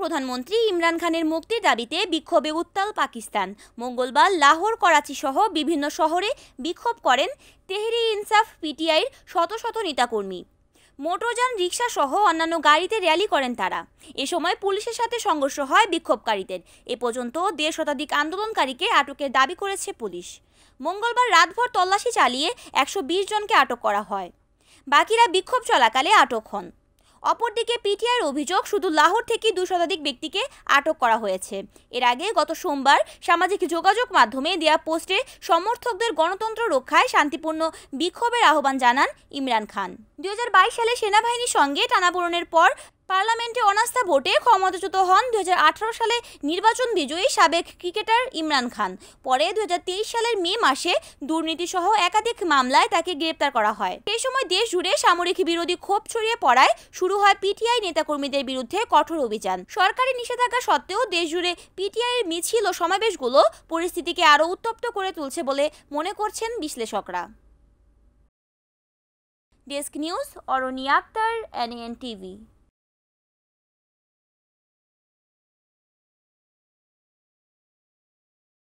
প্রধানমন্ত্রী ইমরান খানের মুক্তির দাবিতে বিক্ষোভে উত্তাল পাকিস্তান। মঙ্গলবার লাহোর, করাচি সহ বিভিন্ন শহরে বিক্ষোভ করেন তেহরিক ইনসাফ পিটিআইয়ের শত শত নেতাকর্মী। মোটরযান, রিকশা সহ অন্যান্য গাড়িতে র্যালি করেন তারা। এ সময় পুলিশের সাথে সংঘর্ষ হয় বিক্ষোভকারীদের। এ পর্যন্ত ১.৫ শতাধিক আন্দোলনকারীকে আটকের দাবি করেছে পুলিশ। মঙ্গলবার রাতভর তল্লাশি চালিয়ে ১২০ জনকে আটক করা হয়। বাকিরা বিক্ষোভ চলাকালে আটক হন। অপরদিকে পিটিআইয়ের অভিযোগ, শুধু লাহোর থেকে ২ শতাধিক ব্যক্তিকে আটক করা হয়েছে। এর আগে গত সোমবার সামাজিক যোগাযোগ মাধ্যমে দেয়া পোস্টে সমর্থকদের গণতন্ত্র রক্ষায় শান্তিপূর্ণ বিক্ষোভের আহ্বান জানান ইমরান খান। ২০২২ সালে সেনাবাহিনীর সঙ্গে টানাপোড়েনের পর পার্লামেন্টে অনাস্থা ভোটে ক্ষমতাচ্যুত হন ২০১৮ সালে নির্বাচন বিজয়ী সাবেক ক্রিকেটার ইমরান খান। পরে ২০২৩ সালের মে মাসে দুর্নীতিসহ একাধিক মামলায় তাকে গ্রেপ্তার করা হয়। সেই সময় দেশ জুড়ে সামরিক বিরোধী ক্ষোভ ছড়িয়ে পড়ায় শুরু হয় পিটিআই নেতাকর্মীদের বিরুদ্ধে কঠোর অভিযান। সরকারি নিষেধাজ্ঞা সত্ত্বেও দেশ জুড়ে পিটিআইয়ের মিছিল ও সমাবেশগুলো পরিস্থিতিকে আরও উত্তপ্ত করে তুলছে বলে মনে করছেন বিশ্লেষকরা। ডেস্ক নিউজ, অরণি আক্তার, NAN TV।